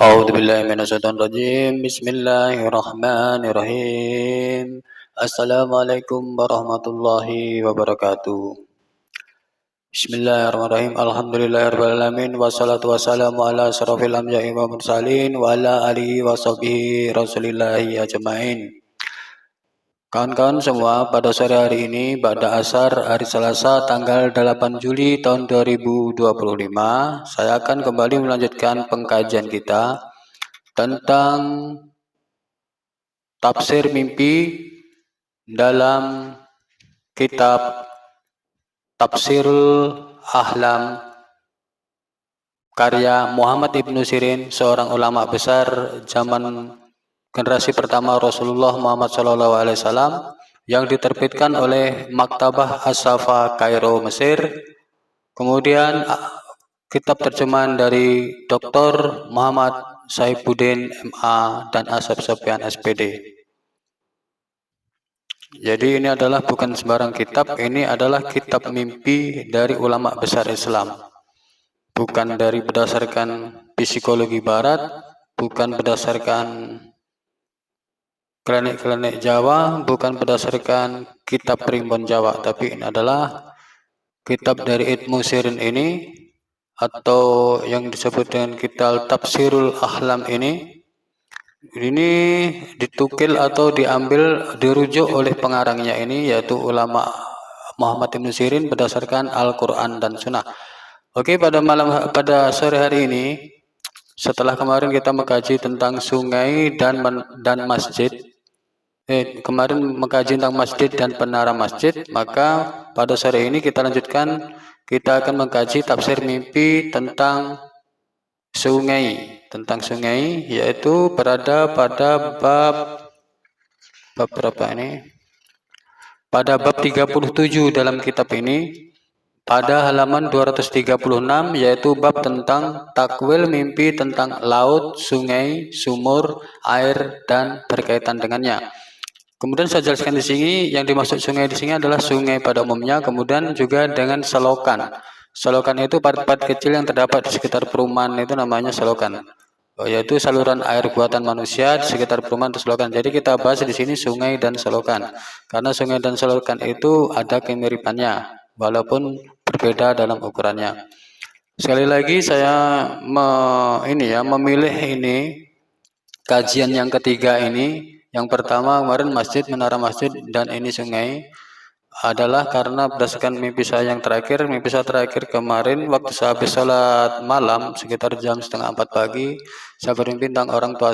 A'udzu billahi minasyaitonir rajim. Bismillahirrahmanirrahim. Assalamualaikum warahmatullahi wabarakatuh. Bismillahirrahmanirrahim. Alhamdulillahirabbil alamin wassalatu wassalamu ala asyrofil anbiya'i wal mursalin wa ala alihi washabihi rasulillahi ajmain. Kawan-kawan semua, pada sore hari ini pada asar hari Selasa tanggal 8 Juli tahun 2025, saya akan kembali melanjutkan pengkajian kita tentang tafsir mimpi dalam kitab Tafsirul Ahlam karya Muhammad Ibnu Sirin, seorang ulama besar zaman generasi pertama Rasulullah Muhammad SAW, yang diterbitkan oleh Maktabah As-Safa Kairo, Mesir. Kemudian kitab terjemahan dari Dr. Muhammad Saifuddin MA dan Asep Sofyan SPD. Jadi ini adalah bukan sembarang kitab, ini adalah kitab mimpi dari ulama besar Islam. Bukan dari berdasarkan psikologi barat, bukan berdasarkan klinik-klinik Jawa, bukan berdasarkan kitab primbon Jawa, tapi ini adalah kitab dari Ibnu Sirin ini, atau yang disebut dengan kitab Tafsirul Ahlam ini ditukil atau dirujuk oleh pengarangnya ini, yaitu ulama Muhammad Ibnu Sirin berdasarkan Al-Quran dan Sunnah. Oke, pada sore hari ini, setelah kemarin kita mengkaji tentang sungai dan masjid, kemarin mengkaji tentang masjid dan menara masjid, maka pada sore ini kita lanjutkan, kita akan mengkaji tafsir mimpi tentang sungai, yaitu berada pada bab berapa ini? Pada bab 37 dalam kitab ini, pada halaman 236, yaitu bab tentang takwil mimpi tentang laut, sungai, sumur, air dan berkaitan dengannya. Kemudian saya jelaskan di sini, yang dimaksud sungai di sini adalah sungai pada umumnya, kemudian juga dengan selokan. Selokan itu part-part kecil yang terdapat di sekitar perumahan, itu namanya selokan. Yaitu saluran air buatan manusia di sekitar perumahan atau selokan. Jadi kita bahas di sini sungai dan selokan. Karena sungai dan selokan itu ada kemiripannya, walaupun berbeda dalam ukurannya. Sekali lagi saya memilih ini kajian yang ketiga ini. Yang pertama kemarin masjid, menara masjid, dan ini sungai, adalah karena berdasarkan mimpi saya terakhir kemarin waktu saya habis sholat malam sekitar jam 3:30 pagi, saya bermimpi tentang orang tua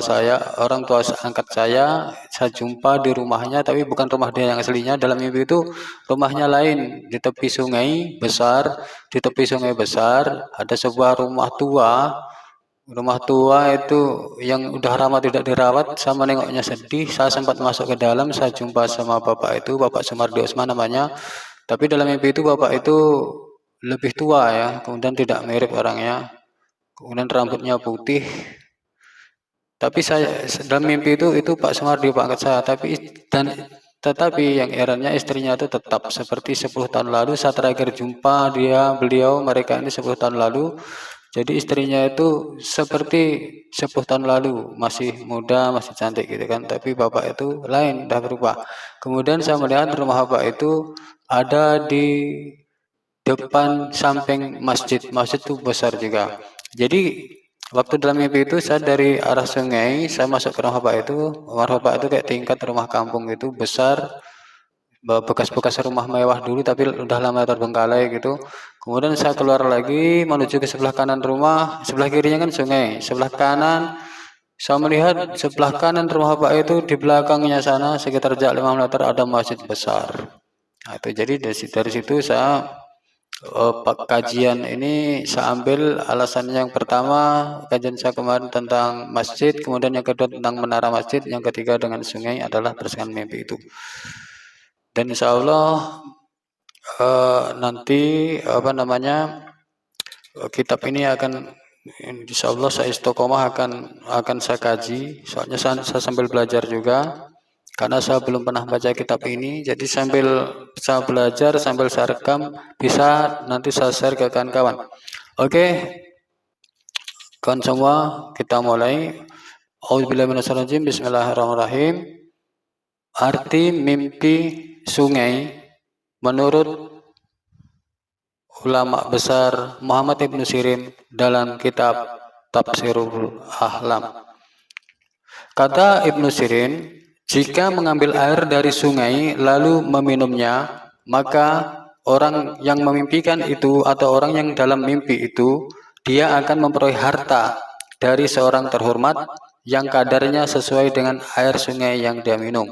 angkat saya jumpa di rumahnya, tapi bukan rumah dia yang aslinya. Dalam mimpi itu rumahnya lain, di tepi sungai besar. Di tepi sungai besar ada sebuah rumah tua itu yang udah lama tidak dirawat. Saya menengoknya sedih, saya sempat masuk ke dalam, saya jumpa sama bapak itu, Bapak Sumardi Usman namanya. Tapi dalam mimpi itu bapak itu lebih tua ya, kemudian tidak mirip orangnya, kemudian rambutnya putih. Tapi saya dalam mimpi itu Pak Sumardi, Pak angkat saya, tetapi yang herannya istrinya itu tetap seperti 10 tahun lalu. Saya terakhir jumpa mereka ini 10 tahun lalu. Jadi istrinya itu seperti 10 tahun lalu, masih muda, masih cantik gitu kan. Tapi bapak itu lain, dah berubah. Kemudian saya melihat rumah bapak itu ada di depan samping masjid. Masjid itu besar juga. Jadi waktu dalam mimpi itu saya dari arah sungai, saya masuk ke rumah bapak itu. Rumah bapak itu kayak tingkat rumah kampung gitu, besar. Bekas-bekas rumah mewah dulu tapi udah lama terbengkalai gitu. Kemudian saya keluar lagi menuju ke sebelah kanan rumah, sebelah kirinya kan sungai, sebelah kanan saya melihat sebelah kanan rumah Pak itu di belakangnya sana sekitar jarak 5 meter ada masjid besar. Nah, itu jadi dari situ saya kajian ini saya ambil alasan yang pertama, kajian saya kemarin tentang masjid, kemudian yang kedua tentang menara masjid, yang ketiga dengan sungai adalah berdasarkan mimpi itu. Dan insya Allah nanti kitab ini akan insya Allah saya istiqomah akan saya kaji. Soalnya saya sambil belajar juga, karena saya belum pernah baca kitab ini. Jadi sambil saya belajar, sambil saya rekam, bisa nanti saya share ke kawan-kawan. Oke. Kawan semua, kita mulai. A'udzubillahi minasyaitonir rajim. Bismillahirrahmanirrahim. Arti mimpi sungai menurut ulama besar Muhammad Ibnu Sirin dalam kitab Tafsirul Ahlam. Kata Ibnu Sirin, jika mengambil air dari sungai lalu meminumnya, maka orang yang memimpikan itu atau orang yang dalam mimpi itu, dia akan memperoleh harta dari seorang terhormat yang kadarnya sesuai dengan air sungai yang dia minum.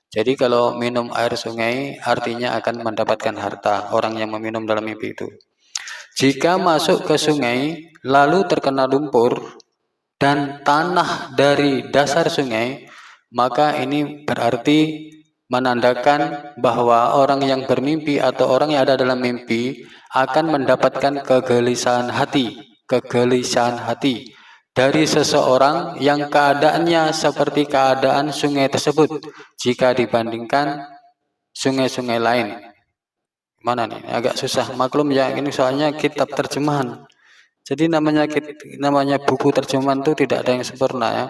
Jadi kalau minum air sungai artinya akan mendapatkan harta orang yang meminum dalam mimpi itu. Jika masuk ke sungai lalu terkena lumpur dan tanah dari dasar sungai, maka ini berarti menandakan bahwa orang yang bermimpi atau orang yang ada dalam mimpi akan mendapatkan kegelisahan hati dari seseorang yang keadaannya seperti keadaan sungai tersebut jika dibandingkan sungai-sungai lain. Mana nih? Agak susah maklum ya, ini soalnya kitab terjemahan. Jadi namanya buku terjemahan itu tidak ada yang sempurna ya.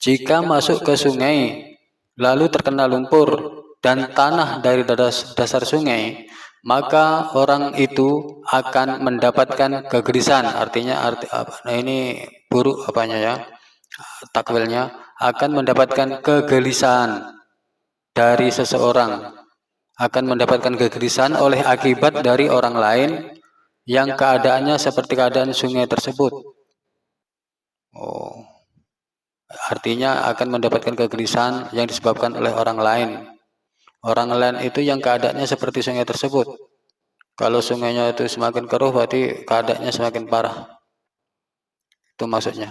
Jika masuk ke sungai lalu terkena lumpur dan tanah dari dasar sungai, maka orang itu akan mendapatkan kegelisahan. Artinya ini buruk apanya ya? Takwilnya akan mendapatkan kegelisahan dari seseorang, akan mendapatkan kegelisahan oleh akibat dari orang lain yang keadaannya seperti keadaan sungai tersebut. Artinya akan mendapatkan kegelisahan yang disebabkan oleh orang lain. Orang lain itu yang keadaannya seperti sungai tersebut. Kalau sungainya itu semakin keruh, berarti keadaannya semakin parah. Itu maksudnya.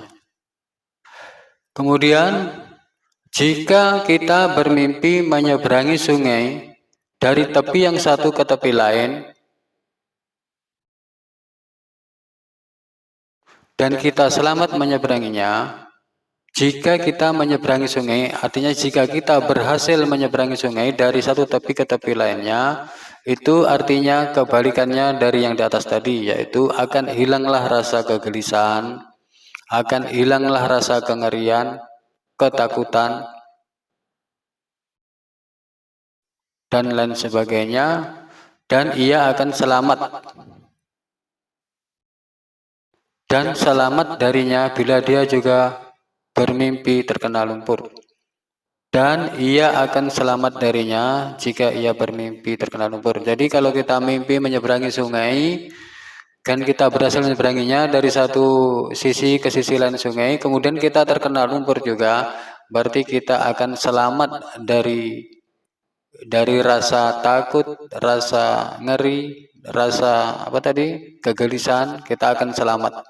Kemudian, jika kita bermimpi menyeberangi sungai dari tepi yang satu ke tepi lain, dan kita selamat menyeberanginya, jika kita menyeberangi sungai, artinya jika kita berhasil menyeberangi sungai dari satu tepi ke tepi lainnya, itu artinya kebalikannya dari yang di atas tadi, yaitu akan hilanglah rasa kegelisahan, akan hilanglah rasa kengerian, ketakutan, dan lain sebagainya, dan ia akan selamat. Dan selamat darinya bila dia juga bermimpi terkena lumpur. Dan ia akan selamat darinya jika ia bermimpi terkena lumpur. Jadi kalau kita mimpi menyeberangi sungai, dan kita berhasil menyeberanginya dari satu sisi ke sisi lain sungai, kemudian kita terkena lumpur juga, berarti kita akan selamat dari rasa takut, rasa ngeri, rasa kegelisahan, kita akan selamat.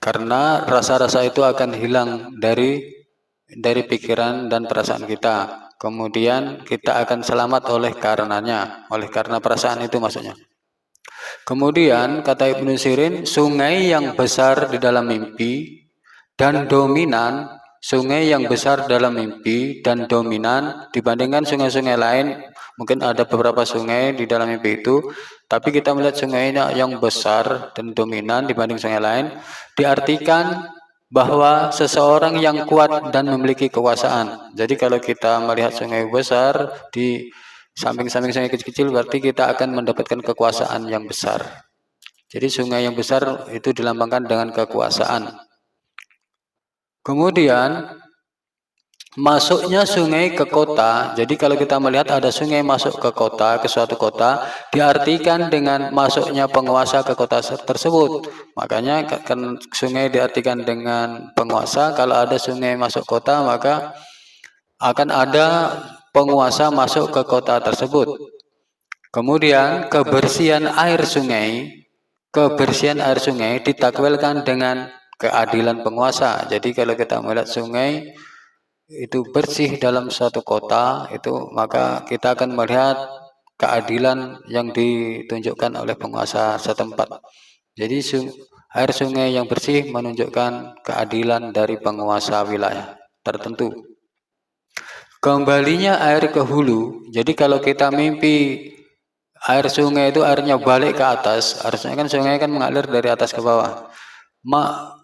Karena rasa-rasa itu akan hilang dari pikiran dan perasaan kita. Kemudian kita akan selamat oleh karena perasaan itu maksudnya. Kemudian kata Ibnu Sirin, sungai yang besar di dalam mimpi dan dominan, sungai yang besar dalam mimpi dan dominan dibandingkan sungai-sungai lain. Mungkin ada beberapa sungai di dalam mimpi itu, tapi kita melihat sungainya yang besar dan dominan dibanding sungai lain, diartikan bahwa seseorang yang kuat dan memiliki kekuasaan. Jadi kalau kita melihat sungai besar di samping-samping sungai kecil-kecil, berarti kita akan mendapatkan kekuasaan yang besar. Jadi sungai yang besar itu dilambangkan dengan kekuasaan. Kemudian masuknya sungai ke kota. Jadi kalau kita melihat ada sungai masuk ke kota, ke suatu kota, diartikan dengan masuknya penguasa ke kota tersebut. Makanya kan sungai diartikan dengan penguasa. Kalau ada sungai masuk kota, maka akan ada penguasa masuk ke kota tersebut. Kemudian kebersihan air sungai ditakwilkan dengan keadilan penguasa. Jadi kalau kita melihat sungai itu bersih dalam suatu kota, itu maka kita akan melihat keadilan yang ditunjukkan oleh penguasa setempat. Jadi air sungai yang bersih menunjukkan keadilan dari penguasa wilayah tertentu. kembalinya air ke hulu. Jadi kalau kita mimpi air sungai itu airnya balik ke atas, harusnya kan sungai kan mengalir dari atas ke bawah.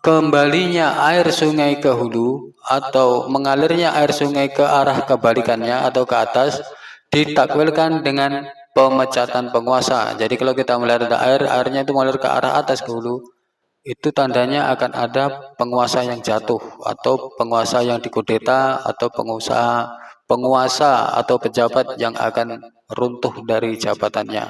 Kembalinya air sungai ke hulu atau mengalirnya air sungai ke arah kebalikannya atau ke atas ditakwilkan dengan pemecatan penguasa. Jadi kalau kita melihat ada air, airnya itu mengalir ke arah atas ke hulu, itu tandanya akan ada penguasa yang jatuh atau penguasa yang dikudeta atau penguasa atau pejabat yang akan runtuh dari jabatannya,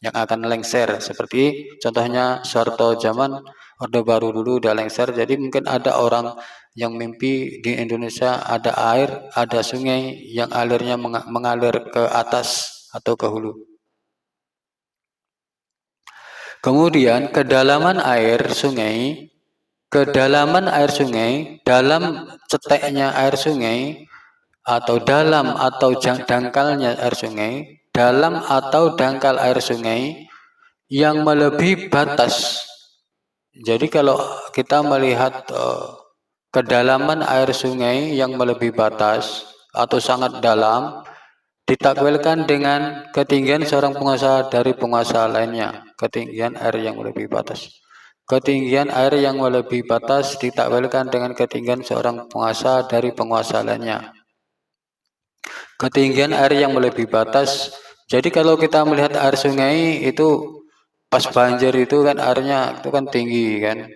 yang akan lengser, seperti contohnya Soeharto zaman Orde Baru dulu udah lengser. Jadi mungkin ada orang yang mimpi di Indonesia ada air, ada sungai yang alirnya mengalir ke atas atau ke hulu. Kemudian kedalaman air sungai, dalam ceteknya air sungai atau dalam atau dangkalnya air sungai, dalam atau dangkal air sungai yang melebihi batas. Jadi kalau kita melihat kedalaman air sungai yang melebihi batas atau sangat dalam, ditakwilkan dengan ketinggian seorang penguasa dari penguasa lainnya. Ketinggian air yang melebihi batas. Ketinggian air yang melebihi batas ditakwilkan dengan ketinggian seorang penguasa dari penguasa lainnya. Ketinggian air yang melebihi batas. Jadi kalau kita melihat air sungai itu pas banjir itu kan airnya itu kan tinggi kan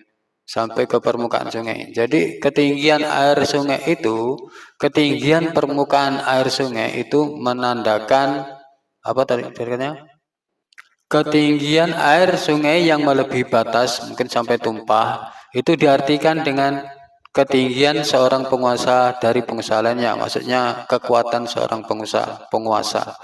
sampai ke permukaan sungai. Jadi ketinggian air sungai itu, ketinggian permukaan air sungai itu menandakan apa tadi katanya? Ketinggian air sungai yang melebihi batas mungkin sampai tumpah itu diartikan dengan ketinggian seorang penguasa dari penguasa lainnya, maksudnya kekuatan seorang penguasa.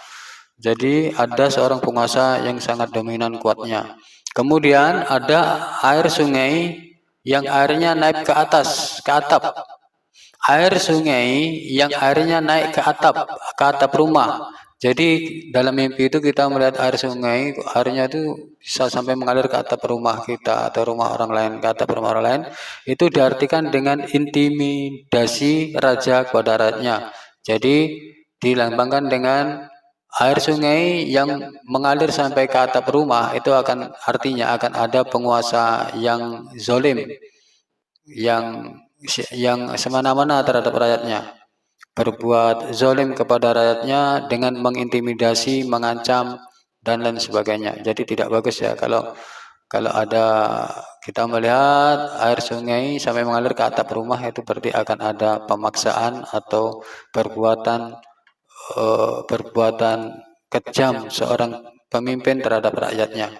Jadi ada seorang penguasa yang sangat dominan kuatnya. Kemudian ada air sungai yang airnya naik ke atas, ke atap. Air sungai yang airnya naik ke atap rumah. Jadi dalam mimpi itu kita melihat air sungai, airnya itu bisa sampai mengalir ke atap rumah kita atau rumah orang lain, ke atap rumah orang lain. Itu diartikan dengan intimidasi raja kepada rakyatnya. Jadi dilambangkan dengan air sungai yang mengalir sampai ke atap rumah itu akan artinya akan ada penguasa yang zolim, yang semena-mena terhadap rakyatnya, berbuat zolim kepada rakyatnya dengan mengintimidasi, mengancam dan lain sebagainya. Jadi tidak bagus ya kalau ada kita melihat air sungai sampai mengalir ke atap rumah, itu berarti akan ada pemaksaan atau perbuatan kejam seorang pemimpin terhadap rakyatnya.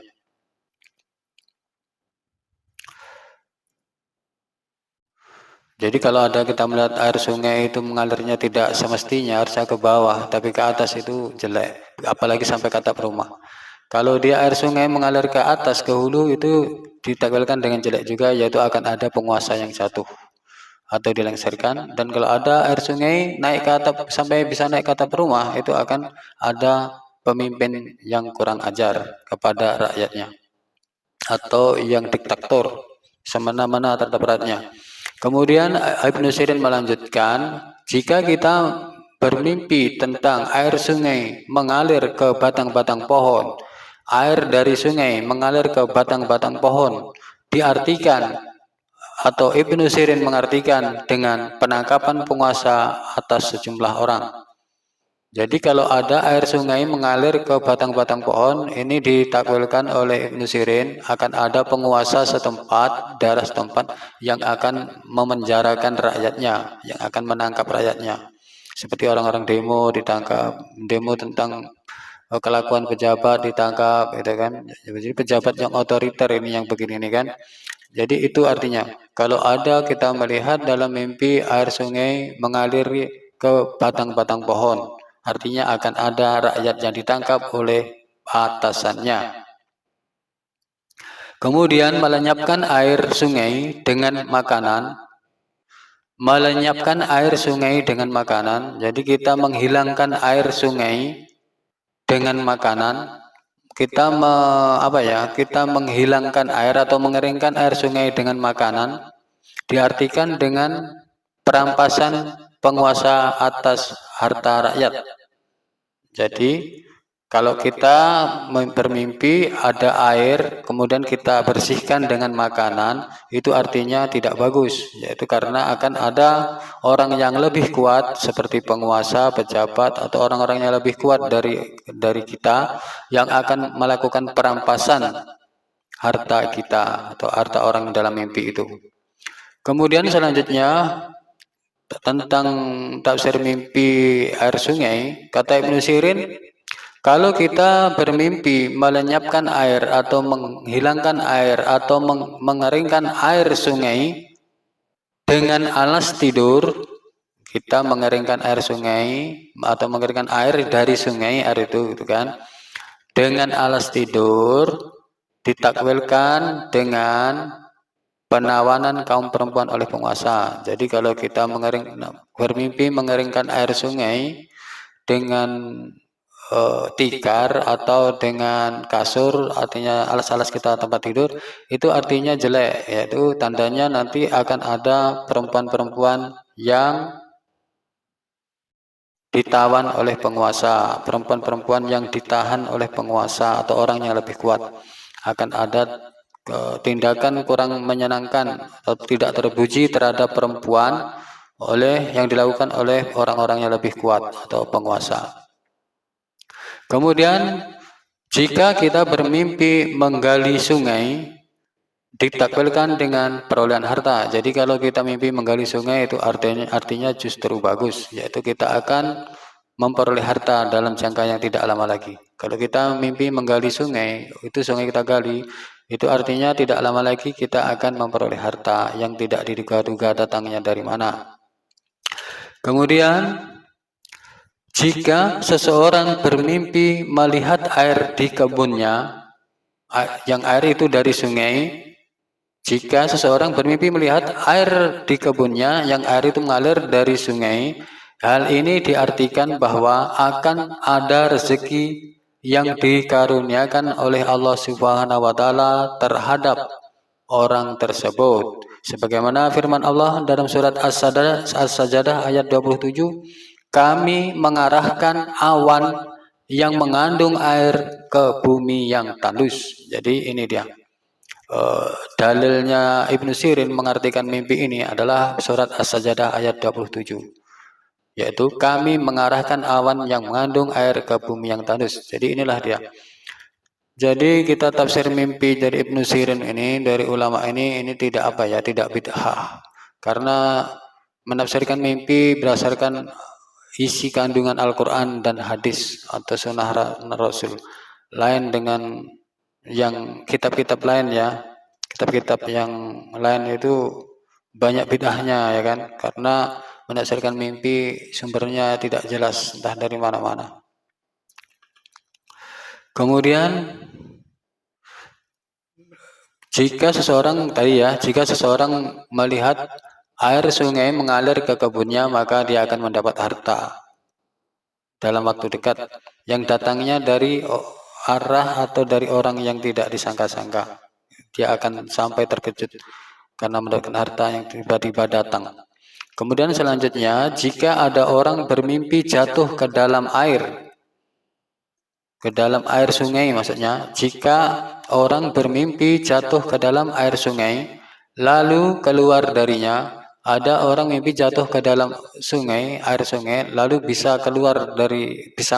Jadi kalau ada kita melihat air sungai itu mengalirnya tidak semestinya, harusnya ke bawah, tapi ke atas itu jelek, apalagi sampai ke atap rumah. Kalau dia air sungai mengalir ke atas, ke hulu, itu ditakwilkan dengan jelek juga, yaitu akan ada penguasa yang jatuh atau dilengsarkan. Dan kalau ada air sungai naik ke atap sampai bisa naik ke atap rumah, itu akan ada pemimpin yang kurang ajar kepada rakyatnya atau yang diktator semena-mena terhadap rakyatnya. Kemudian Ibnu Sirin melanjutkan, jika kita bermimpi tentang air sungai mengalir ke batang-batang pohon, air dari sungai mengalir ke batang-batang pohon, diartikan atau Ibnu Sirin mengartikan dengan penangkapan penguasa atas sejumlah orang. Jadi kalau ada air sungai mengalir ke batang-batang pohon, ini ditakwilkan oleh Ibnu Sirin akan ada penguasa setempat, daerah setempat yang akan memenjarakan rakyatnya, yang akan menangkap rakyatnya. Seperti orang-orang demo ditangkap, demo tentang kelakuan pejabat ditangkap, gitu kan. Jadi pejabat yang otoriter ini yang begini ini kan. Jadi itu artinya kalau ada kita melihat dalam mimpi air sungai mengalir ke batang-batang pohon, artinya akan ada rakyat yang ditangkap oleh atasannya. Kemudian melenyapkan air sungai dengan makanan. Melenyapkan air sungai dengan makanan. Jadi kita menghilangkan air sungai dengan makanan. Kita kita menghilangkan air atau mengeringkan air sungai dengan makanan, diartikan dengan perampasan penguasa atas harta rakyat. Jadi kalau kita bermimpi ada air, kemudian kita bersihkan dengan makanan, itu artinya tidak bagus, yaitu karena akan ada orang yang lebih kuat seperti penguasa, pejabat, atau orang-orang yang lebih kuat dari kita yang akan melakukan perampasan harta kita atau harta orang dalam mimpi itu. Kemudian selanjutnya tentang tafsir mimpi air sungai, kata Ibnu Sirin, kalau kita bermimpi melenyapkan air atau menghilangkan air atau mengeringkan air sungai dengan alas tidur, kita mengeringkan air sungai atau mengeringkan air dari sungai, air itu gitu kan, dengan alas tidur ditakwilkan dengan penawanan kaum perempuan oleh penguasa. Jadi kalau kita bermimpi mengeringkan air sungai dengan tikar atau dengan kasur, artinya alas-alas kita tempat tidur, itu artinya jelek, yaitu tandanya nanti akan ada perempuan-perempuan yang ditawan oleh penguasa, perempuan-perempuan yang ditahan oleh penguasa atau orang yang lebih kuat. Akan ada tindakan kurang menyenangkan atau tidak terpuji terhadap perempuan yang dilakukan oleh orang-orang yang lebih kuat atau penguasa. Kemudian jika kita bermimpi menggali sungai, ditakwilkan dengan perolehan harta. Jadi kalau kita mimpi menggali sungai itu artinya justru bagus, yaitu kita akan memperoleh harta dalam jangka yang tidak lama lagi. Kalau kita mimpi menggali sungai, itu sungai kita gali, itu artinya tidak lama lagi kita akan memperoleh harta yang tidak diduga-duga datangnya dari mana. Kemudian jika seseorang bermimpi melihat air di kebunnya, yang air itu dari sungai, jika seseorang bermimpi melihat air di kebunnya, yang air itu mengalir dari sungai, hal ini diartikan bahwa akan ada rezeki yang dikaruniakan oleh Allah Subhanahu wa Ta'ala terhadap orang tersebut. Sebagaimana firman Allah dalam surat As-Sajdah ayat 27, kami mengarahkan awan yang mengandung air ke bumi yang tandus. Jadi ini dia. Dalilnya Ibnu Sirin mengartikan mimpi ini adalah surat As-Sajdah ayat 27. Yaitu kami mengarahkan awan yang mengandung air ke bumi yang tandus. Jadi inilah dia. Jadi kita tafsir mimpi dari Ibnu Sirin ini, dari ulama ini tidak tidak bid'ah. Karena menafsirkan mimpi berdasarkan isi kandungan Al-Quran dan hadis atau sunnah Rasul, lain dengan yang kitab-kitab lain ya. Kitab-kitab yang lain itu banyak bid'ahnya ya kan, karena menafsirkan mimpi sumbernya tidak jelas, entah dari mana-mana. Kemudian jika seseorang melihat air sungai mengalir ke kebunnya, maka dia akan mendapat harta dalam waktu dekat yang datangnya dari arah atau dari orang yang tidak disangka-sangka. Dia akan sampai terkejut karena mendapatkan harta yang tiba-tiba datang. Kemudian selanjutnya, jika ada orang bermimpi jatuh ke dalam air sungai, maksudnya jika orang bermimpi jatuh ke dalam air sungai lalu keluar darinya, ada orang mimpi jatuh ke dalam air sungai lalu bisa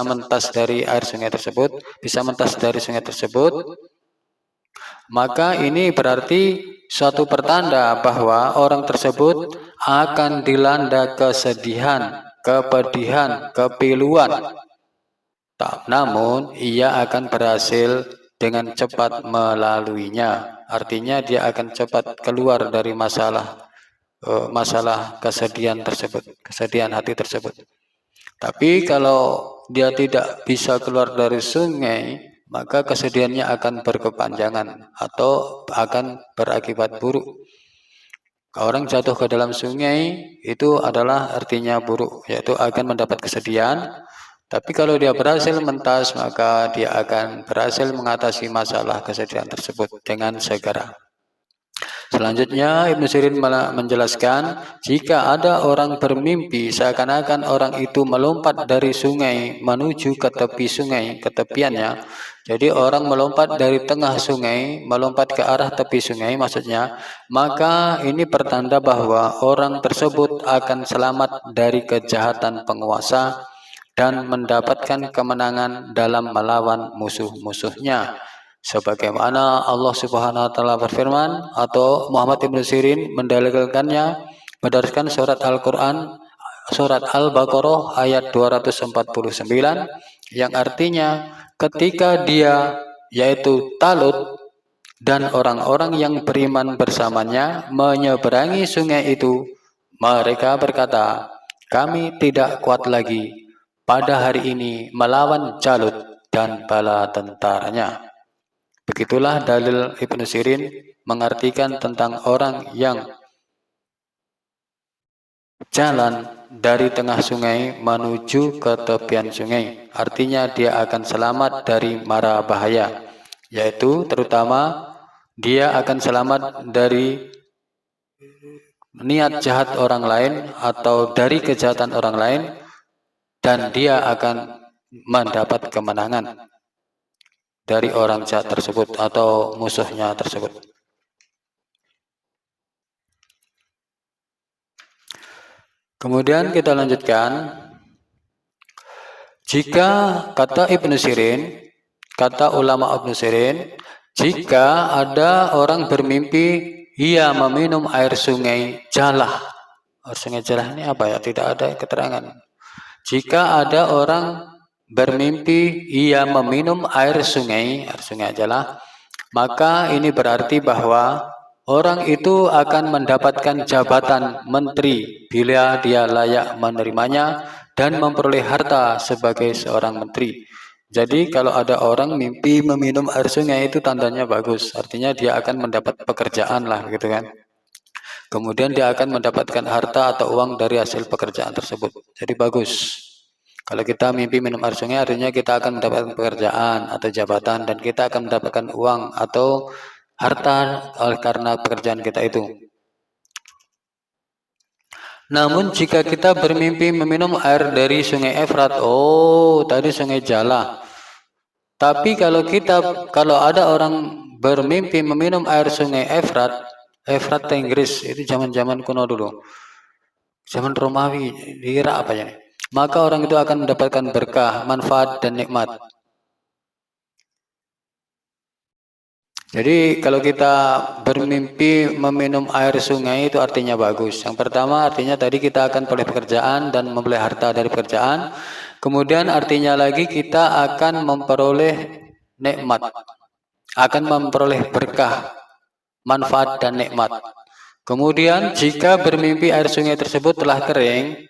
mentas dari air sungai tersebut, maka ini berarti suatu pertanda bahwa orang tersebut akan dilanda kesedihan, kepedihan, kepiluan. Namun ia akan berhasil dengan cepat melaluinya. Artinya dia akan cepat keluar dari masalah kesedihan tersebut, kesedihan hati tersebut. Tapi kalau dia tidak bisa keluar dari sungai, maka kesedihannya akan berkepanjangan atau akan berakibat buruk. Orang jatuh ke dalam sungai itu adalah artinya buruk, yaitu akan mendapat kesedihan. Tapi kalau dia berhasil mentas, maka dia akan berhasil mengatasi masalah kesedihan tersebut dengan segera. Selanjutnya Ibnu Sirin menjelaskan, jika ada orang bermimpi seakan-akan orang itu melompat dari sungai menuju ke tepi sungai, ke tepiannya. Jadi orang melompat dari tengah sungai, melompat ke arah tepi sungai maksudnya, maka ini pertanda bahwa orang tersebut akan selamat dari kejahatan penguasa dan mendapatkan kemenangan dalam melawan musuh-musuhnya. Sebagaimana Allah Subhanahu wa taala berfirman atau Muhammad Ibnu Sirin mendalilkannya berdasarkan surat Al-Qur'an surat Al-Baqarah ayat 249 yang artinya ketika dia yaitu Talut dan orang-orang yang beriman bersamanya menyeberangi sungai itu, mereka berkata, kami tidak kuat lagi pada hari ini melawan Jalut dan bala tentaranya. Begitulah dalil Ibnu Sirin mengartikan tentang orang yang jalan dari tengah sungai menuju ke tepian sungai. Artinya dia akan selamat dari mara bahaya, yaitu terutama dia akan selamat dari niat jahat orang lain atau dari kejahatan orang lain, dan dia akan mendapat kemenangan dari orang jahat tersebut atau musuhnya tersebut. Kemudian kita lanjutkan. Jika kata Ibnu Sirin, kata ulama Ibnu Sirin, jika ada orang bermimpi ia meminum air sungai Jalah. Air sungai Jalah ini apa ya? Tidak ada keterangan. Jika ada orang bermimpi ia meminum air sungai Jalah, maka ini berarti bahwa orang itu akan mendapatkan jabatan menteri bila dia layak menerimanya dan memperoleh harta sebagai seorang menteri. Jadi kalau ada orang mimpi meminum air sungai itu tandanya bagus, artinya dia akan mendapat pekerjaan lah gitu kan. Kemudian dia akan mendapatkan harta atau uang dari hasil pekerjaan tersebut. Jadi bagus. Kalau kita mimpi minum air sungai artinya kita akan mendapatkan pekerjaan atau jabatan dan kita akan mendapatkan uang atau harta oleh karena pekerjaan kita itu. Namun jika kita bermimpi meminum air dari sungai Efrat, tadi sungai Jalah. Tapi kalau ada orang bermimpi meminum air sungai Efrat Inggris, itu zaman-zaman kuno dulu. Zaman Romawi, di Irak apa ya? Maka orang itu akan mendapatkan berkah, manfaat dan nikmat. Jadi kalau kita bermimpi meminum air sungai itu artinya bagus. Yang pertama artinya tadi kita akan memperoleh pekerjaan dan memperoleh harta dari pekerjaan. Kemudian artinya lagi kita akan memperoleh nikmat, akan memperoleh berkah, manfaat dan nikmat. Kemudian jika bermimpi air sungai tersebut telah kering,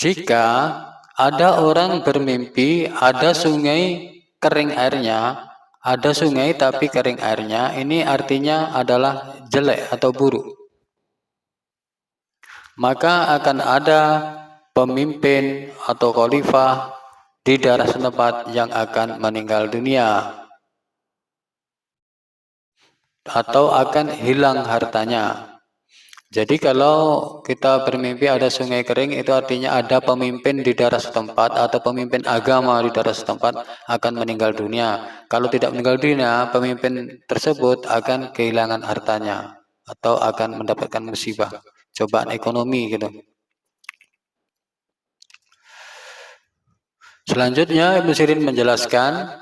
jika ada orang bermimpi ada sungai kering airnya, ada sungai tapi kering airnya, ini artinya adalah jelek atau buruk. Maka akan ada pemimpin atau khalifah di daerah setempat yang akan meninggal dunia atau akan hilang hartanya. Jadi kalau kita bermimpi ada sungai kering itu artinya ada pemimpin di daerah setempat atau pemimpin agama di daerah setempat akan meninggal dunia. Kalau tidak meninggal dunia, pemimpin tersebut akan kehilangan hartanya atau akan mendapatkan musibah, cobaan ekonomi gitu. Selanjutnya Ibnu Sirin menjelaskan,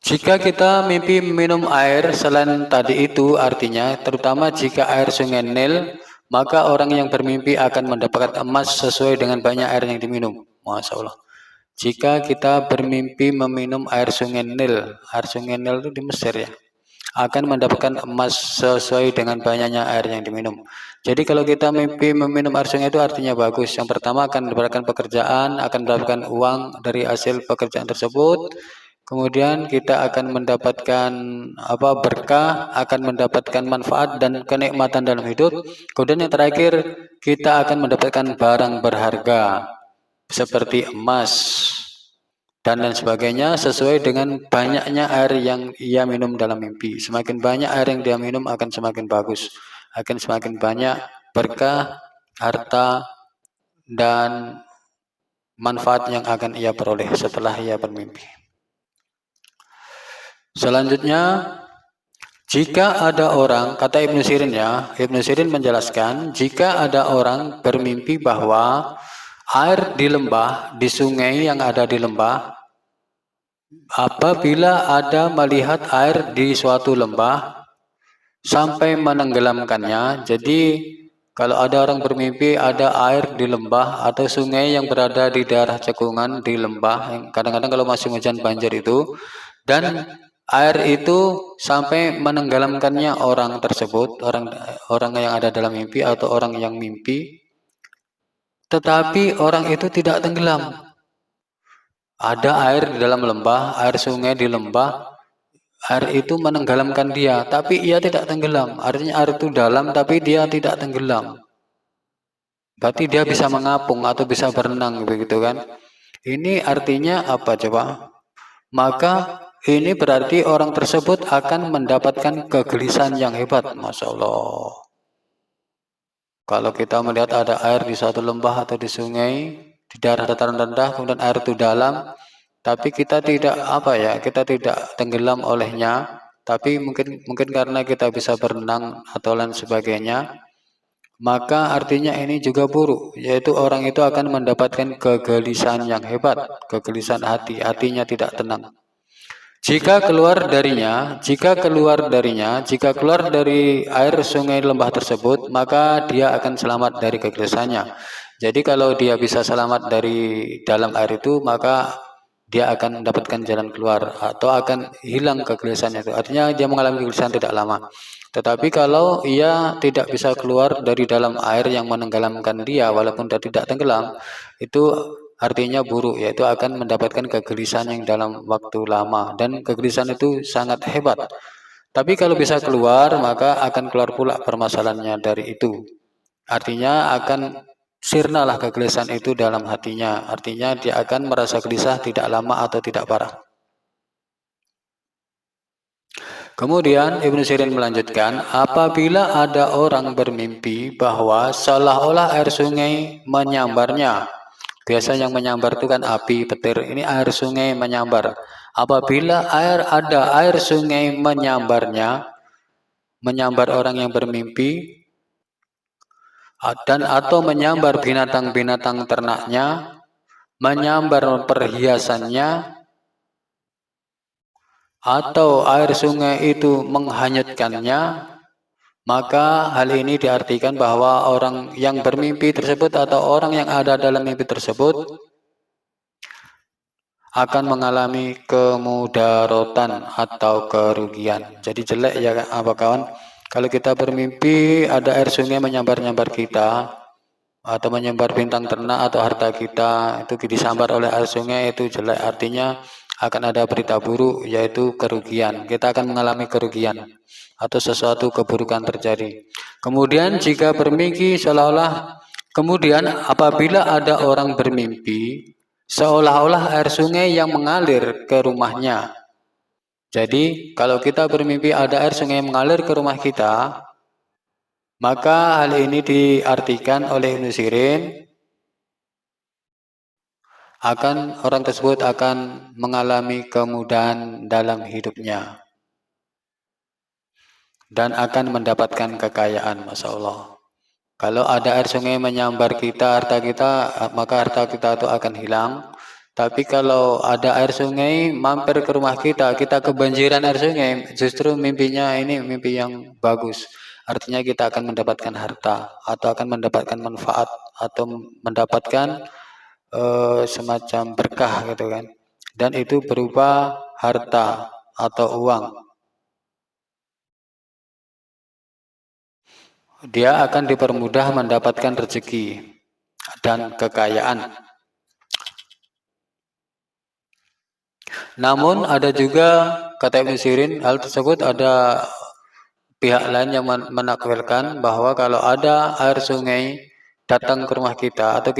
jika kita mimpi minum air selain tadi itu artinya terutama jika air sungai Nil, maka orang yang bermimpi akan mendapatkan emas sesuai dengan banyak air yang diminum. Masya Allah. Jika kita bermimpi meminum air sungai Nil itu di Mesir ya, akan mendapatkan emas sesuai dengan banyaknya air yang diminum. Jadi kalau kita mimpi meminum air sungai itu artinya bagus. Yang pertama akan mendapatkan pekerjaan, akan mendapatkan uang dari hasil pekerjaan tersebut. Kemudian kita akan mendapatkan berkah, akan mendapatkan manfaat dan kenikmatan dalam hidup. Kemudian yang terakhir kita akan mendapatkan barang berharga seperti emas dan lain sebagainya sesuai dengan banyaknya air yang ia minum dalam mimpi. Semakin banyak air yang dia minum akan semakin bagus, akan semakin banyak berkah, harta, dan manfaat yang akan ia peroleh setelah ia bermimpi. Selanjutnya, jika ada orang, kata Ibnu Sirin ya, Ibnu Sirin menjelaskan, jika ada orang bermimpi bahwa air di lembah, di sungai yang ada di lembah, apabila ada melihat air di suatu lembah sampai menenggelamkannya, jadi kalau ada orang bermimpi ada air di lembah atau sungai yang berada di daerah cekungan di lembah, yang kadang-kadang kalau masih hujan banjir itu, dan air itu sampai menenggelamkannya orang tersebut, orang yang ada dalam mimpi atau orang yang mimpi, tetapi orang itu tidak tenggelam. Ada air di dalam lembah, air sungai di lembah, air itu menenggelamkan dia, tapi ia tidak tenggelam. Artinya air itu dalam, tapi dia tidak tenggelam. Berarti dia bisa mengapung atau bisa berenang, begitu kan? Ini artinya apa coba? Maka ini berarti orang tersebut akan mendapatkan kegelisahan yang hebat, Masya Allah. Kalau kita melihat ada air di suatu lembah atau di sungai, di daerah dataran rendah, kemudian air itu dalam, tapi kita tidak kita tidak tenggelam olehnya, tapi mungkin karena kita bisa berenang atau lain sebagainya, maka artinya ini juga buruk, yaitu orang itu akan mendapatkan kegelisahan yang hebat, kegelisahan hati, hatinya tidak tenang. Jika keluar dari air sungai lembah tersebut, maka dia akan selamat dari kegelisahannya. Jadi kalau dia bisa selamat dari dalam air itu, maka dia akan mendapatkan jalan keluar atau akan hilang kegelisahannya itu. Artinya dia mengalami kegelisahan tidak lama. Tetapi kalau ia tidak bisa keluar dari dalam air yang menenggelamkan dia, walaupun dia tidak tenggelam, itu artinya buruk, yaitu akan mendapatkan kegelisahan yang dalam waktu lama, dan kegelisahan itu sangat hebat. Tapi kalau bisa keluar, maka akan keluar pula permasalahannya dari itu. Artinya akan sirnalah kegelisahan itu dalam hatinya. Artinya dia akan merasa gelisah tidak lama atau tidak parah. Kemudian Ibnu Sirin melanjutkan, apabila ada orang bermimpi bahwa seolah-olah air sungai menyambarnya. Biasa yang menyambar itu kan api, petir. Ini air sungai menyambar. Apabila ada air sungai menyambarnya, menyambar orang yang bermimpi, dan atau menyambar binatang-binatang ternaknya, menyambar perhiasannya, atau air sungai itu menghanyutkannya, maka hal ini diartikan bahwa orang yang bermimpi tersebut atau orang yang ada dalam mimpi tersebut akan mengalami kemudaratan atau kerugian. Jadi jelek ya apa kawan? Kalau kita bermimpi ada air sungai menyambar-nyambar kita atau menyambar bintang ternak atau harta kita, itu disambar oleh air sungai, itu jelek. Artinya akan ada berita buruk, yaitu kerugian. Kita akan mengalami kerugian atau sesuatu keburukan terjadi. Kemudian jika bermimpi kemudian apabila ada orang bermimpi seolah-olah air sungai yang mengalir ke rumahnya. Jadi kalau kita bermimpi ada air sungai yang mengalir ke rumah kita, maka hal ini diartikan oleh Ibnu Sirin orang tersebut akan mengalami kemudahan dalam hidupnya dan akan mendapatkan kekayaan, Masya Allah. Kalau ada air sungai menyambar kita, harta kita, maka harta kita itu akan hilang. Tapi kalau ada air sungai mampir ke rumah kita, kita kebanjiran air sungai, justru mimpinya ini mimpi yang bagus. Artinya kita akan mendapatkan harta atau akan mendapatkan manfaat atau mendapatkan semacam berkah gitu kan. Dan itu berupa harta atau uang. Dia akan dipermudah mendapatkan rezeki dan kekayaan. Namun ada juga, kata Ibnu Sirin, hal tersebut ada pihak lain yang menakwilkan bahwa kalau ada air sungai datang ke rumah kita atau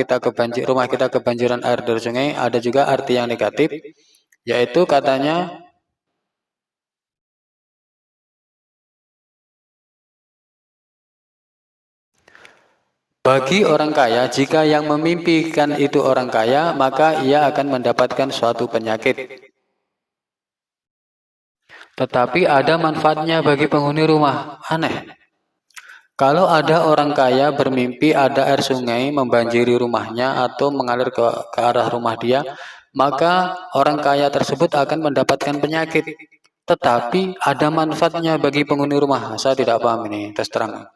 rumah kita kebanjiran air dari sungai, ada juga arti yang negatif, yaitu katanya bagi orang kaya, jika yang memimpikan itu orang kaya, maka ia akan mendapatkan suatu penyakit. Tetapi ada manfaatnya bagi penghuni rumah. Aneh. Kalau ada orang kaya bermimpi ada air sungai membanjiri rumahnya atau mengalir ke arah rumah dia, maka orang kaya tersebut akan mendapatkan penyakit. Tetapi ada manfaatnya bagi penghuni rumah. Saya tidak paham ini, terus terang.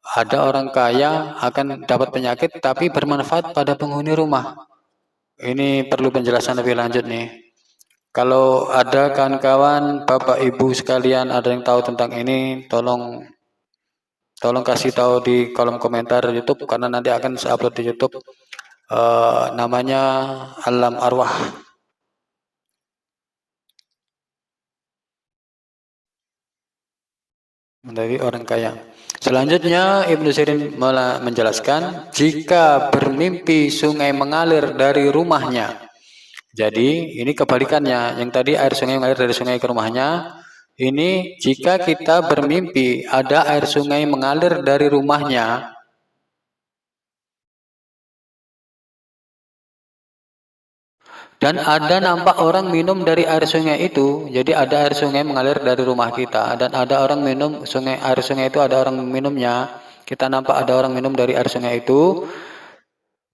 Ada orang kaya akan dapat penyakit, tapi bermanfaat pada penghuni rumah. Ini perlu penjelasan lebih lanjut nih. Kalau ada kawan-kawan, Bapak Ibu sekalian ada yang tahu tentang ini, tolong kasih tahu di kolom komentar YouTube karena nanti akan saya upload di YouTube. Namanya Alam Arwah. Dari orang kaya. Selanjutnya Ibnu Sirin menjelaskan jika bermimpi sungai mengalir dari rumahnya. Jadi ini kebalikannya. Yang tadi air sungai mengalir dari sungai ke rumahnya. Ini jika kita bermimpi ada air sungai mengalir dari rumahnya, dan ada nampak orang minum dari air sungai itu. Jadi ada air sungai mengalir dari rumah kita dan ada orang minum air sungai itu, ada orang minumnya. Kita nampak ada orang minum dari air sungai itu.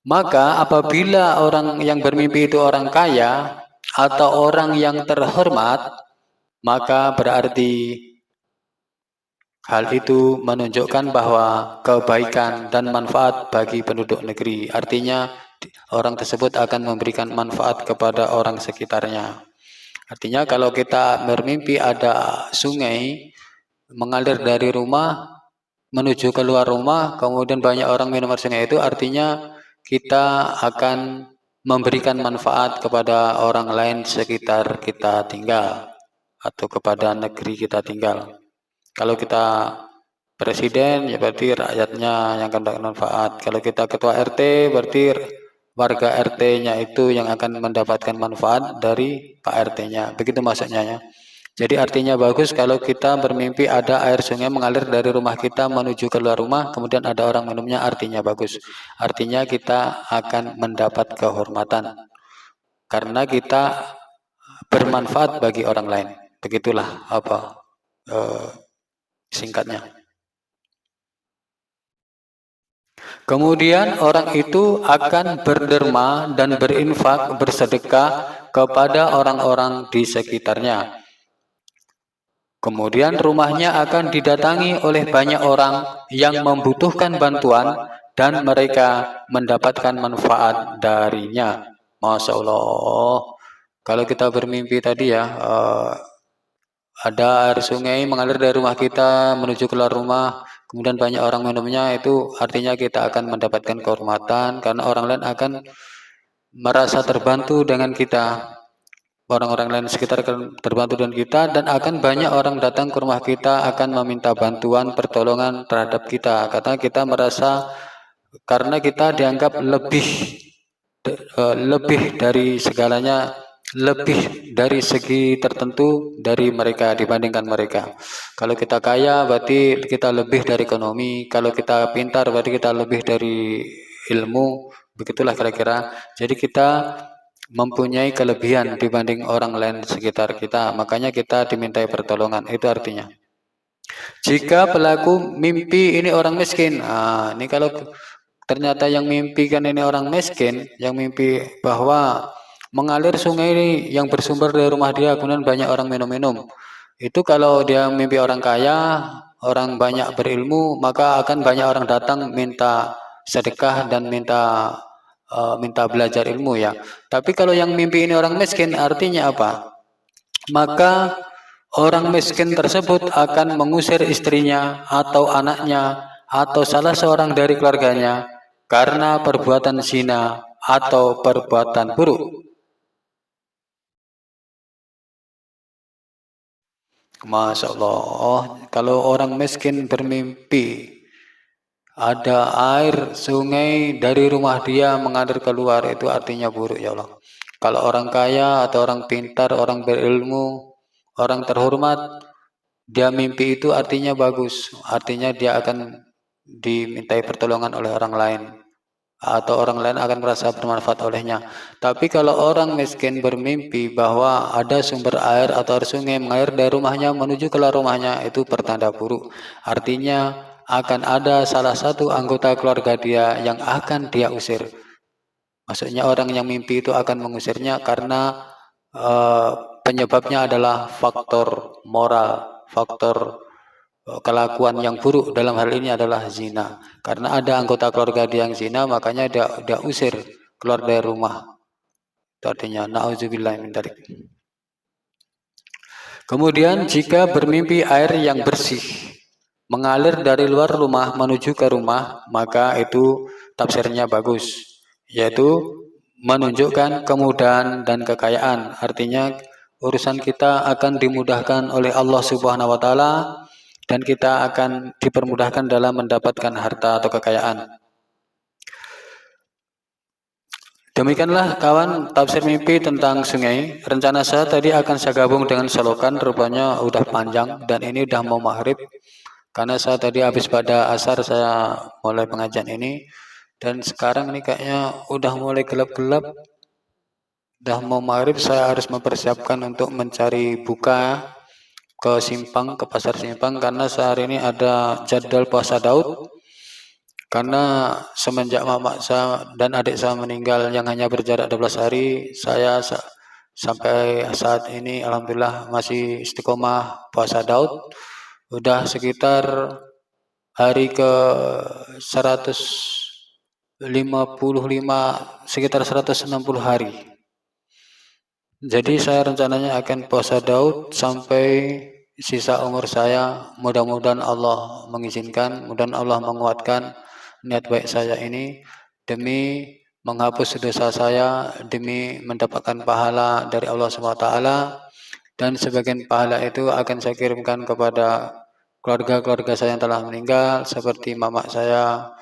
Maka apabila orang yang bermimpi itu orang kaya atau orang yang terhormat, maka berarti hal itu menunjukkan bahwa kebaikan dan manfaat bagi penduduk negeri. Artinya orang tersebut akan memberikan manfaat kepada orang sekitarnya. Artinya kalau kita bermimpi ada sungai mengalir dari rumah menuju keluar rumah, kemudian banyak orang minum air sungai itu, artinya kita akan memberikan manfaat kepada orang lain sekitar kita tinggal atau kepada negeri kita tinggal. Kalau kita presiden, ya berarti rakyatnya yang akan mendapat manfaat. Kalau kita ketua RT, berarti warga RT-nya itu yang akan mendapatkan manfaat dari Pak RT-nya. Begitu maksudnya ya. Jadi artinya bagus kalau kita bermimpi ada air sungai mengalir dari rumah kita menuju keluar rumah, kemudian ada orang minumnya, artinya bagus. Artinya kita akan mendapat kehormatan karena kita bermanfaat bagi orang lain. Begitulah singkatnya. Kemudian orang itu akan berderma dan berinfak, bersedekah kepada orang-orang di sekitarnya. Kemudian rumahnya akan didatangi oleh banyak orang yang membutuhkan bantuan dan mereka mendapatkan manfaat darinya. Masya Allah. Kalau kita bermimpi tadi ya, ada air sungai mengalir dari rumah kita menuju keluar rumah, kemudian banyak orang minumnya, itu artinya kita akan mendapatkan kehormatan karena orang lain akan merasa terbantu dengan kita. Orang-orang lain sekitar akan terbantu dengan kita dan akan banyak orang datang ke rumah kita akan meminta bantuan pertolongan terhadap kita. Karena kita merasa karena kita dianggap lebih dari segalanya, lebih dari segi tertentu dari mereka dibandingkan mereka. Kalau kita kaya berarti kita lebih dari ekonomi, kalau kita pintar berarti kita lebih dari ilmu, begitulah kira-kira. Jadi kita mempunyai kelebihan dibanding orang lain sekitar kita, makanya kita dimintai pertolongan. Itu artinya. Jika pelaku mimpi ini orang miskin, ini kalau ternyata yang mimpi kan ini orang miskin, yang mimpi bahwa mengalir sungai ini yang bersumber dari rumah dia, kemudian banyak orang minum-minum. Itu kalau dia mimpi orang kaya, orang banyak berilmu, maka akan banyak orang datang minta sedekah dan minta belajar ilmu ya. Tapi kalau yang mimpi ini orang miskin, artinya apa? Maka orang miskin tersebut akan mengusir istrinya atau anaknya atau salah seorang dari keluarganya karena perbuatan zina atau perbuatan buruk. Masya Allah, kalau orang miskin bermimpi ada air sungai dari rumah dia mengalir keluar, itu artinya buruk ya Allah. Kalau orang kaya atau orang pintar, orang berilmu, orang terhormat, dia mimpi itu artinya bagus, artinya dia akan dimintai pertolongan oleh orang lain atau orang lain akan merasa bermanfaat olehnya. Tapi kalau orang miskin bermimpi bahwa ada sumber air atau sungai mengalir dari rumahnya menuju ke rumahnya, itu pertanda buruk. Artinya akan ada salah satu anggota keluarga dia yang akan dia usir. Maksudnya orang yang mimpi itu akan mengusirnya karena penyebabnya adalah faktor moral, faktor kelakuan yang buruk, dalam hal ini adalah zina. Karena ada anggota keluarga dia yang zina, makanya dia usir keluar dari rumah. Itu artinya na'udzubillah min dzalik. Kemudian jika bermimpi air yang bersih mengalir dari luar rumah menuju ke rumah, maka itu tafsirnya bagus, yaitu menunjukkan kemudahan dan kekayaan. Artinya urusan kita akan dimudahkan oleh Allah Subhanahu wa taala dan kita akan dipermudahkan dalam mendapatkan harta atau kekayaan. Demikianlah kawan tafsir mimpi tentang sungai. Rencana saya tadi akan saya gabung dengan selokan, rupanya udah panjang dan ini udah mau maghrib. Karena saya tadi habis pada asar saya mulai pengajian ini dan sekarang ini kayaknya udah mulai gelap-gelap. Udah mau maghrib, saya harus mempersiapkan untuk mencari buka ke Simpang, ke pasar Simpang, karena sehari ini ada jadwal puasa Daud. Karena semenjak mama saya dan adik saya meninggal yang hanya berjarak 12 hari, saya sampai saat ini alhamdulillah masih istiqomah puasa Daud. Udah sekitar hari ke 155, sekitar 160 hari. Jadi saya rencananya akan puasa Daud sampai sisa umur saya. Mudah-mudahan Allah mengizinkan, mudah-mudahan Allah menguatkan niat baik saya ini demi menghapus dosa saya, demi mendapatkan pahala dari Allah SWT, dan sebagian pahala itu akan saya kirimkan kepada keluarga-keluarga saya yang telah meninggal, seperti mama saya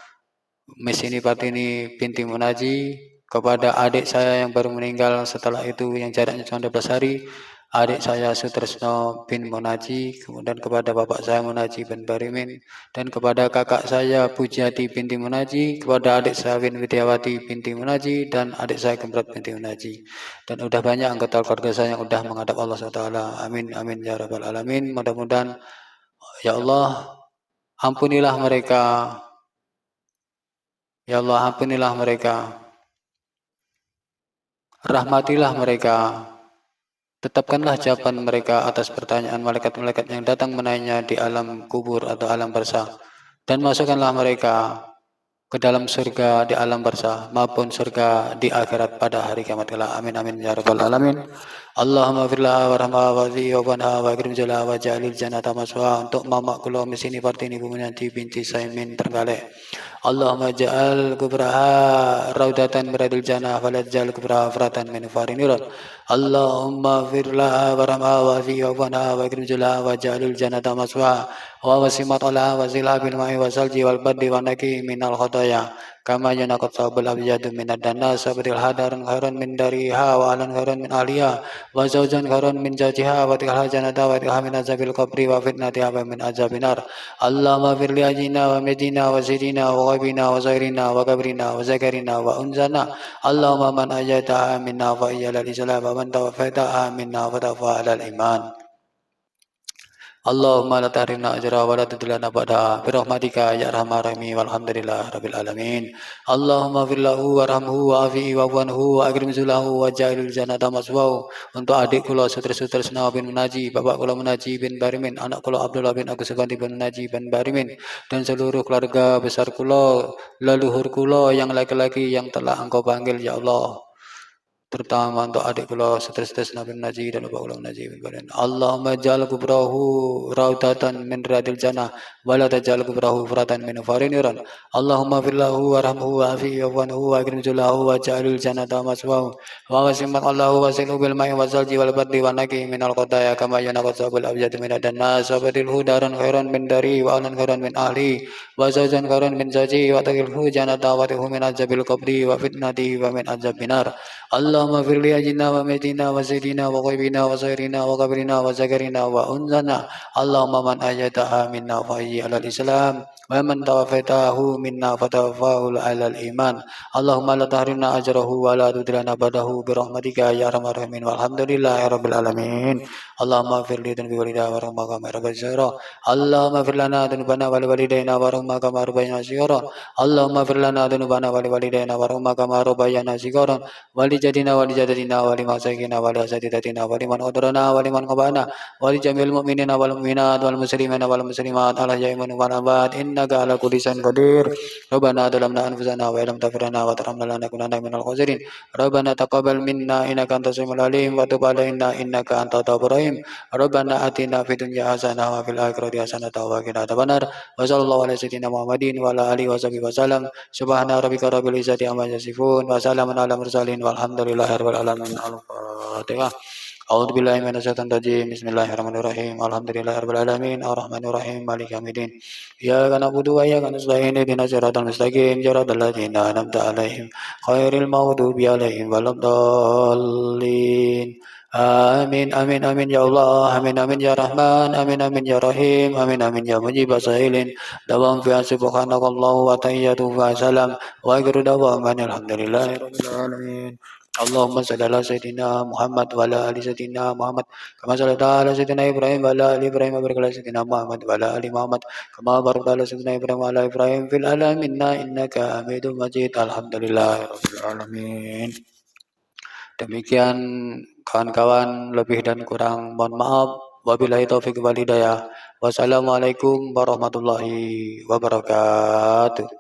Miss Ini Partini binti Munaji, kepada adik saya yang baru meninggal setelah itu yang jaraknya cuma 12 hari, adik saya Sutresno bin Munaji, kemudian kepada bapak saya Munaji bin Barimin, dan kepada kakak saya Pujiati binti Munaji, kepada adik saya bin Widyawati binti Munaji, dan adik saya Gembrot binti Munaji. Dan udah banyak anggota keluarga saya yang udah menghadap Allah SWT. Amin, amin, ya Rabbal Alamin. Mudah-mudahan, ya Allah, ampunilah mereka. Ya Allah, ampunilah mereka. Rahmatilah mereka. Tetapkanlah jawaban mereka atas pertanyaan malaikat-malaikat yang datang menanya di alam kubur atau alam barzakh, dan masukkanlah mereka ke dalam surga di alam barzakh maupun surga di akhirat pada hari kiamat kelak. Amin, amin, ya Rabbal Alamin. Allahumma firlah warhamha wazi wa banha wa kirim jala wa ja'alil jannata maswa. Untuk mama kula Misini Partini Bumunanti binti Saimin Trenggalek. Allahumma ja'al kubraha raudatan miradil jannah wa la ja'al kubraha fratan min farinirun. Allahumma firlah warhamha wazi wa banha wa kirim jala wa ja'alil jannata maswa. Wa wasimat ala wa zila bil ma'i wa salji wal baddi wa naki minal khataya. Kama yanaqat sabul abyadu minad dana sabdil hadaran khairan min dariha wa alan khairan min aliya wa zawjan khairan min jajiha wa tilha janata wa tilha min azabil qabri wa fitnatiha wa min azabinar. Allahumma fir li ajina wa medina wa zidina wa ghaibina wa zairina wa kabrina wa zakarina wa unzana. Allahumma man ajataha minna fa iyalal islam wa man tawafaitaha minna fa tafa alal iman. Allahumma la tahrimna ajra wa la tudlana ba'da birahmatika ya arhamar rahimin walhamdulillah rabbil alamin. Allahumma firlahu warhamhu wa afi'i wa wanhu wa akrim zulahu wa ja'ilul jannata maswau. Untuk adik kula Sutri-Sutri Senawa bin Munaji, bapak kula Munaji bin Barimin, anak kula Abdullah bin Agus Subanti bin Munaji bin Barimin, dan seluruh keluarga besar kula, leluhur kula yang laki-laki yang telah engkau panggil ya Allah. terutama untuk adik kula stres Nabi Najib dan Bapak kula Najib bin Allahumma ja'al kubrahu raudatan min riyadil jannah wa la taj'al kubrahu furatan min fariniran Allahumma fillahu warhamhu wa afihi wa anhu wa akrim julahu wa ja'alil jannata maswahu wa wasimat Allahu wasilu bil ma'i wa salji wal bardi wa naqi min al qadaya kama yanaqad sabul abyad min adannas wa badil hudaran khairan min dari wa alan khairan min ahli wa zawjan khairan min zaji wa taqilhu jannata wa tihu min azabil qabri wa fitnati wa min azab binar Allahumma firli ajinna wa metina wa sayyidina wa qaibina wa sayrina wa qabrina wa zakarina wa unzana Allahumma man ajataha minna fa'ayyi alal islam wa man tawafatahu minna fatawaffahu alal iman Allahumma la tahrimna ajrahu wa la tudilana badahu birahmatika ya arhamar rahimin walhamdulillahi rabbil alamin Allahumma firli dan biwalida wa rahmaka ma'rabat syara Allahumma firlana dunubana wali walidayna wa rahmaka ma'rubayna syara Allahumma firlana dunubana wali walidayna wa rahmaka ma'rubayna syara wali jadina wali jadatina wali masakina wali asatidatina wali man qadrana wali man qabana wali jamil mu'minina wal mu'minat wal muslimina wal muslimat ala jaimun wal abad innaka ala kulli syai'in qadir rabbana dalamna anfusana wa lam taghfir lana wa tarhamna lanakunanna minal khasirin rabbana taqabbal minna innaka antas samiul alim wa tub alaina innaka antat tawwabur rahim rabbana atina fid dunya hasanah wa fil akhirati hasanah wa qina adzabannar wa sallallahu ala sayyidina muhammadin wa ala alihi wa sahbihi wasallam subhana rabbika rabbil izzati amma yasifun wa salamun ala mursalin walhamdulillahirabbil alamin al-fatihah A'udzu billahi minasyaitonir rajim bismillahirrahmanirrahim alhamdulillahirabbil alamin arrahmanir rahim maliki yaumiddin iyyaka na'budu wa iyyaka nasta'in ihdinas siratal mustaqim siratal ladzina an'amta 'alaihim ghairil maghdubi 'alaihim waladdallin Amin amin amin ya Allah amin amin ya Rahman amin amin ya Rahim amin amin ya Mujib as-sa'ilin dawam fi subhanakallahu wa tahiyyatu wa salam wa akhiru da'wana alhamdulillahi rabbil alamin Allahumma salli ala sayyidina Muhammad wa ala ali sayyidina Muhammad kama sallaita ala sayyidina Ibrahim wa ala ali Ibrahim wa barik ala sayyidina Muhammad wa ala ali Muhammad kama barakta ala sayyidina Ibrahim wa ala Ibrahim fil alamin innaka Hamidum Majid alhamdulillahi rabbil alamin. Demikian kawan-kawan, lebih dan kurang mohon maaf. Wabillahi taufiq wal hidayah. Wassalamualaikum warahmatullahi wabarakatuh.